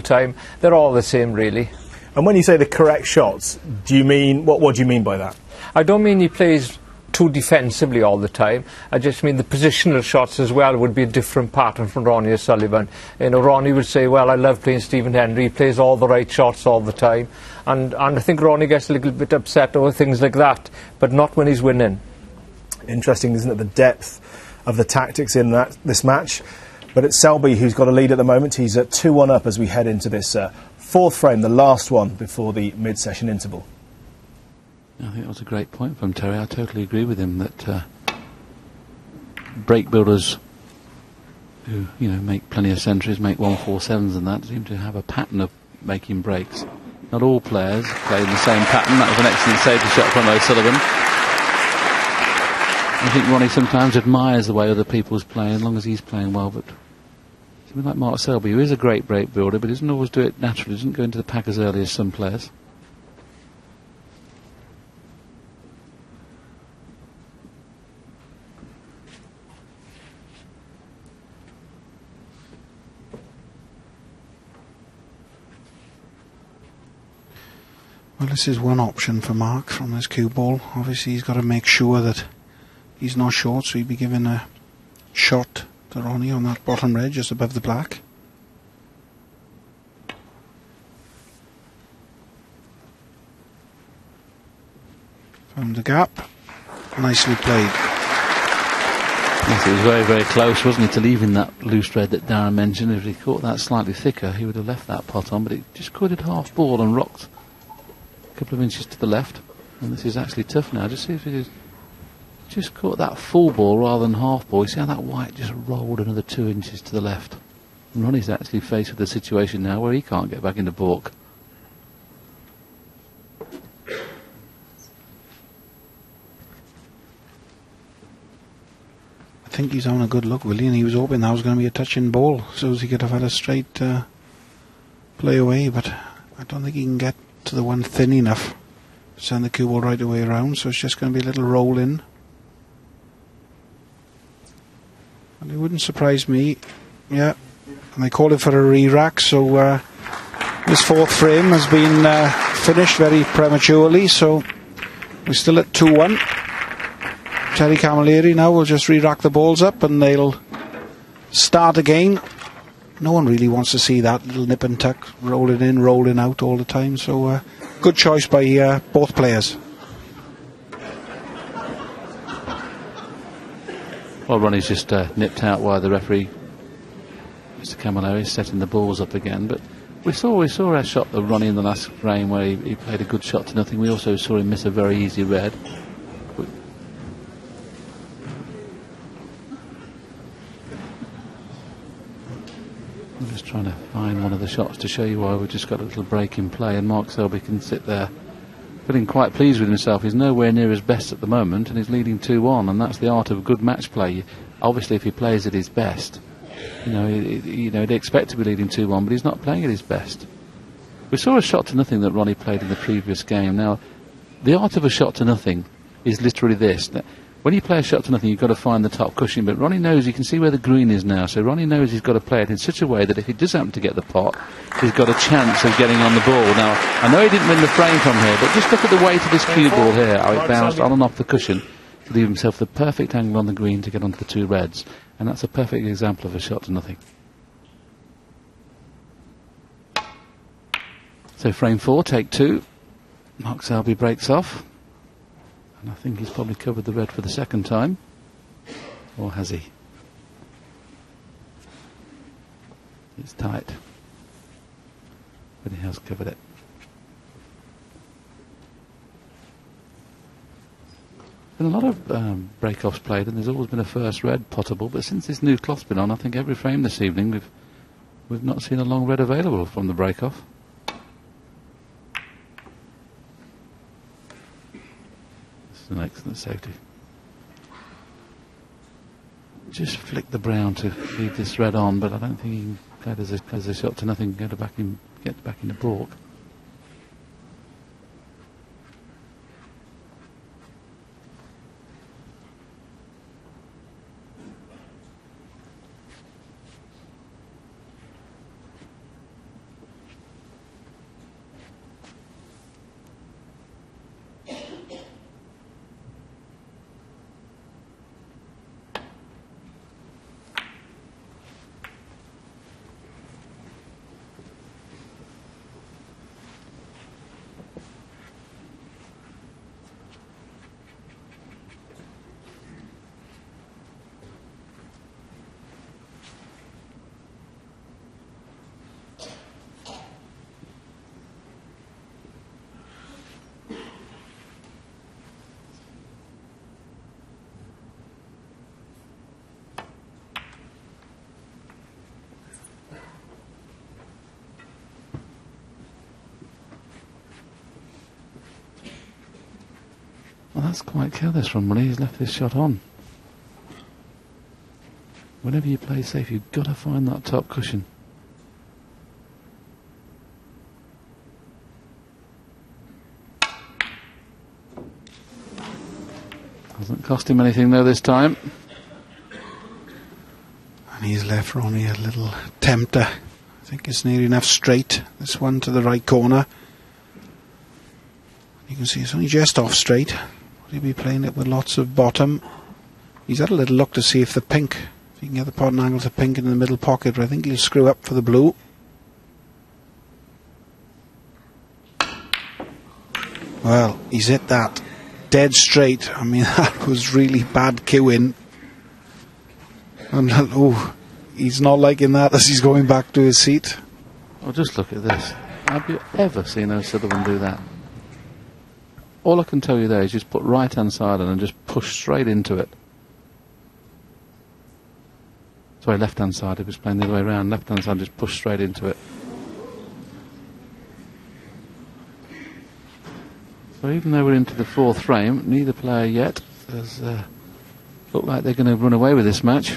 time. They're all the same, really. And when you say the correct shots, do you mean, what do you mean by that? I don't mean he plays too defensively all the time. I just mean the positional shots as well would be a different pattern from Ronnie O'Sullivan. You know, Ronnie would say, well, I love playing Stephen Hendry, he plays all the right shots all the time. And I think Ronnie gets a little bit upset over things like that, but not when he's winning. Interesting, isn't it, the depth of the tactics in this match. But it's Selby who's got a lead at the moment. He's at 2-1 up as we head into this fourth frame, the last one before the mid-session interval. I think that was a great point from Terry. I totally agree with him that break builders who, you know, make plenty of centuries, make 147s and that, seem to have a pattern of making breaks. Not all players play in the same pattern. That was an excellent safety shot from O'Sullivan. I think Ronnie sometimes admires the way other people's playing, as long as he's playing well, but something like Mark Selby, who is a great break builder, but doesn't always do it naturally, doesn't go into the pack as early as some players. Well, this is one option for Mark from this cue ball. Obviously he's got to make sure that he's not short, so he'd be giving a shot to Ronnie on that bottom red just above the black. Found the gap. Nicely played. Yes, it was very, very close, wasn't it, to leaving that loose red that Darren mentioned. If he caught that slightly thicker, he would have left that pot on, but it just caught it half ball and rocked a couple of inches to the left. And this is actually tough now. Just see if it just caught that full ball rather than half ball. You see how that white just rolled another 2 inches to the left. And Ronnie's actually faced with a situation now where he can't get back into baulk. I think he's having a good look, Willie, and he was hoping that was going to be a touch-in ball so as he could have had a straight play away, but I don't think he can get to the one thin enough to send the cue ball right away around, so it's just going to be a little roll in. And it wouldn't surprise me. Yeah, and they call it for a re-rack, so this fourth frame has been finished very prematurely, so we're still at 2-1. Terry Camilleri now will just re-rack the balls up and they'll start again. No one really wants to see that little nip and tuck, rolling in, rolling out all the time, so good choice by both players. Well, Ronnie's just nipped out while the referee, Mr. Camilleri, is setting the balls up again. But we saw a shot of Ronnie in the last frame where he played a good shot to nothing. We also saw him miss a very easy red. I'm just trying to find one of the shots to show you why we've just got a little break in play, and Mark Selby can sit there feeling quite pleased with himself. He's nowhere near his best at the moment, and he's leading 2-1, and that's the art of good match play. Obviously, if he plays at his best, you know, he'd expect to be leading 2-1, but he's not playing at his best. We saw a shot to nothing that Ronnie played in the previous game. Now, the art of a shot to nothing is literally this. When you play a shot to nothing, you've got to find the top cushion, but Ronnie knows, you can see where the green is now, so Ronnie knows he's got to play it in such a way that if he does happen to get the pot, he's got a chance of getting on the ball. Now, I know he didn't win the frame from here, but just look at the weight of this cue ball here, how it bounced on and off the cushion to leave himself the perfect angle on the green to get onto the two reds, and that's a perfect example of a shot to nothing. So frame 4, take 2. Mark Selby breaks off. And I think he's probably covered the red for the second time. Or has he? It's tight. But he has covered it. Been a lot of break-offs played, and there's always been a first red potable, but since this new cloth's been on, I think every frame this evening we've not seen a long red available from the break-off. An excellent safety. Just flick the brown to leave this red on, but I don't think he can play as a shot to nothing, get back in the baulk. That's quite careless from Ronnie. He's left this shot on. Whenever you play safe, you've got to find that top cushion. Hasn't cost him anything though this time. And he's left Ronnie a little tempter. I think it's near enough straight. This one to the right corner. You can see it's only just off straight. He'll be playing it with lots of bottom. He's had a little look to see if the pink, if he can get the pot and angle to pink in the middle pocket, but I think he'll screw up for the blue. Well, he's hit that dead straight. I mean, that was really bad cueing. And oh, he's not liking that as he's going back to his seat. Oh, just look at this. Have you ever seen O'Sullivan do that? All I can tell you there is just put right hand side on and just push straight into it. Sorry, left hand side. He was playing the other way around. Left hand side, just push straight into it. So even though we're into the fourth frame, neither player yet has looked like they're going to run away with this match.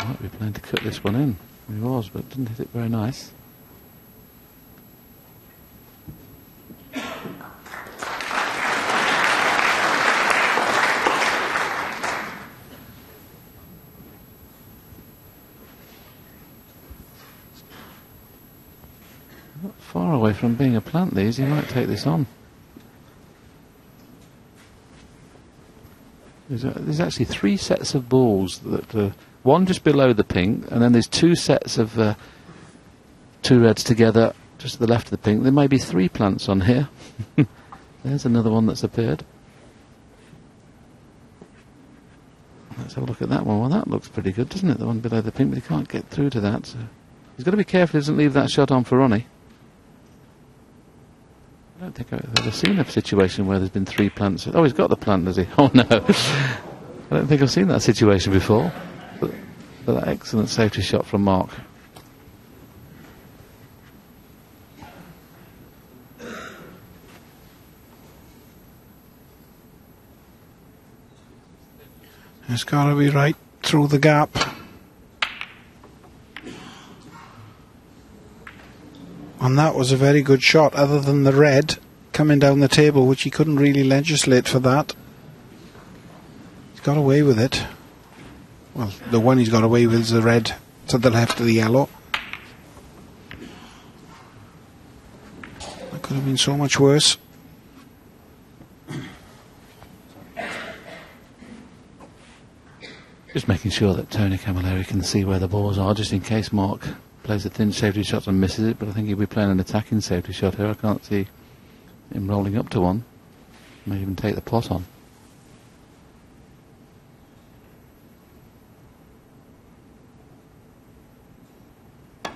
Might be planning to cut this one in. He was, but didn't hit it very nice. Not far away from being a plant these, he might take this on. There's actually three sets of balls that one just below the pink, and then there's two sets of two reds together just to the left of the pink. There may be three plants on here. There's another one that's appeared. Let's have a look at that one. Well, that looks pretty good, doesn't it? The one below the pink, but he can't get through to that. So he's got to be careful he doesn't leave that shot on for Ronnie. I don't think I've ever seen a situation where there's been three plants. Oh, he's got the plant, does he? Oh, no. I don't think I've seen that situation before. But that excellent safety shot from Mark. It's got to be right through the gap. And that was a very good shot, other than the red coming down the table, which he couldn't really legislate for that. He's got away with it. Well, the one he's got away with is the red to the left of the yellow. That could have been so much worse. Just making sure that Tony Camilleri can see where the balls are, just in case Mark plays a thin safety shot and misses it, but I think he'll be playing an attacking safety shot here. I can't see him rolling up to one. May even take the pot on. I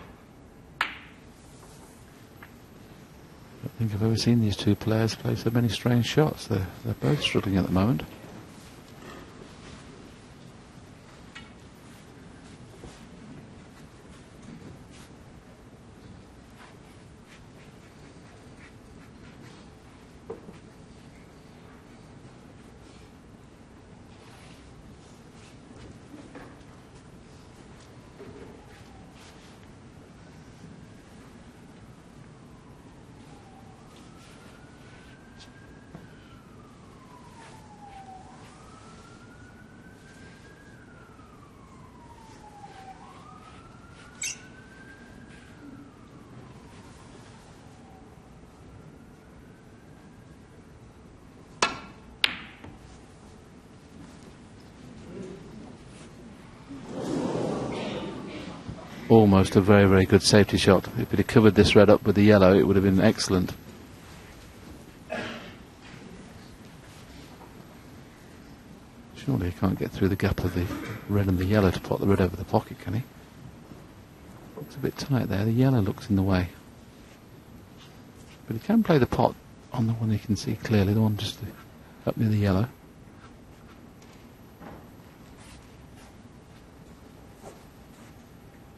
don't think I've ever seen these two players play so many strange shots. They're both struggling at the moment. Almost a very, very good safety shot. If he'd have covered this red up with the yellow, it would have been excellent. Surely he can't get through the gap of the red and the yellow to put the red over the pocket, can he? Looks a bit tight there. The yellow looks in the way. But he can play the pot on the one he can see clearly, the one just up near the yellow.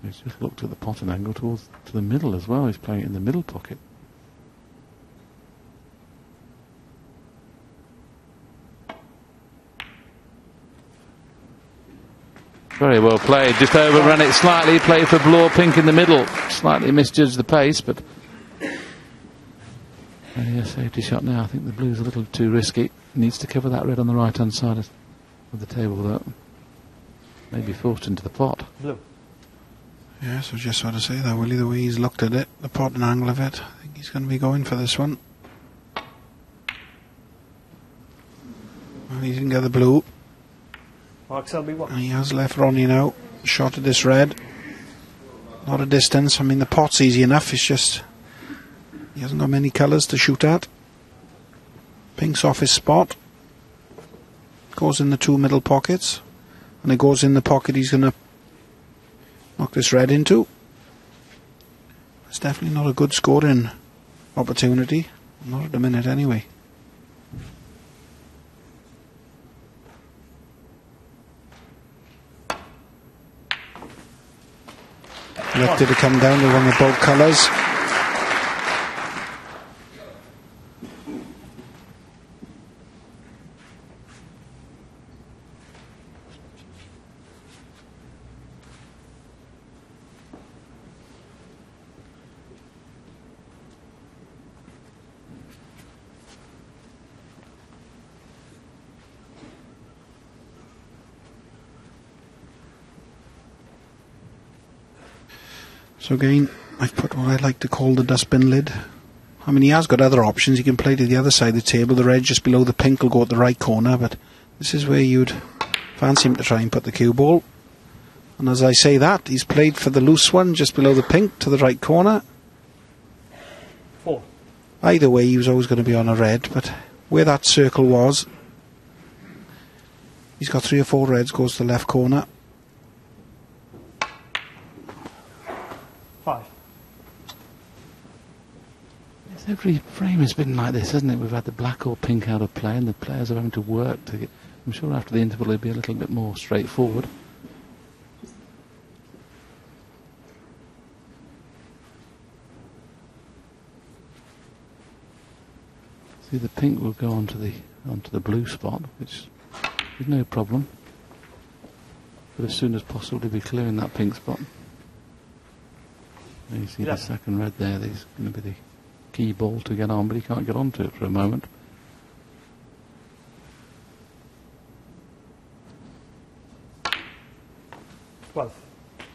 He's just looked at the potting angle to the middle as well. He's playing it in the middle pocket. Very well played. Just overrun it slightly. Played for blue or pink in the middle. Slightly misjudged the pace, but a safety shot now. I think the blue's a little too risky. Needs to cover that red on the right-hand side of the table, though. Maybe forced into the pot. Blue. Yeah, so just sort of say that, Willie, the way he's looked at it, the potting angle of it, I think he's going to be going for this one. Well, he didn't get the blue. Mark Selby, what? And he has left Ronnie now. Shot at this red. A lot of distance. I mean, the pot's easy enough. It's just he hasn't got many colours to shoot at. Pink's off his spot. Goes in the two middle pockets. And it goes in the pocket he's going to knock this red into. It's definitely not a good scoring opportunity. Not at the minute anyway. Elected to come down to one of both colours. So again, I've put what I like to call the dustbin lid. I mean, he has got other options. He can play to the other side of the table. The red just below the pink will go at the right corner, but this is where you'd fancy him to try and put the cue ball. And as I say that, he's played for the loose one just below the pink to the right corner. 4. Either way, he was always going to be on a red, but where that circle was, he's got 3 or 4 reds, goes to the left corner. 5. Every frame has been like this, hasn't it? We've had the black or pink out of play, and the players are having to work to get. I'm sure after the interval it'll be a little bit more straightforward. See, the pink will go onto the blue spot, which is no problem. But as soon as possible, to be clearing that pink spot. You see the second red there. There's going to be the key ball to get on, but he can't get onto it for a moment.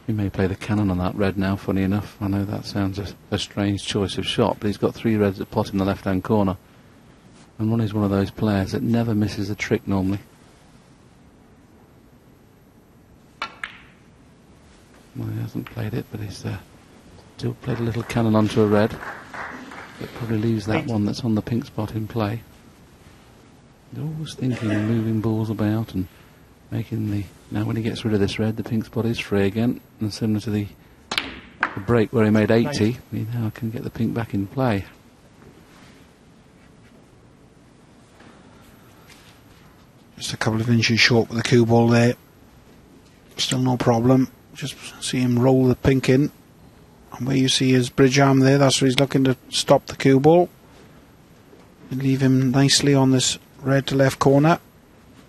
He may play the cannon on that red now, funny enough. I know that sounds a strange choice of shot, but he's got 3 reds at pot in the left-hand corner. And Ronnie's one of those players that never misses a trick normally. Well, he hasn't played it, but he's still played a little cannon onto a red. That probably leaves that one that's on the pink spot in play. He's always thinking and moving balls about and making the... Now when he gets rid of this red, the pink spot is free again. And similar to the break where he made 80, he now can get the pink back in play. Just a couple of inches short with the cue ball there. Still no problem. Just see him roll the pink in. And where you see his bridge arm there, that's where he's looking to stop the cue ball. And leave him nicely on this red to left corner.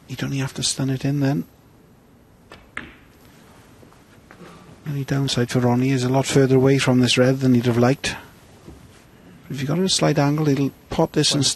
You'd only have to stun it in then. The only downside for Ronnie is a lot further away from this red than he'd have liked. If you got it at a slight angle, he'll pot this and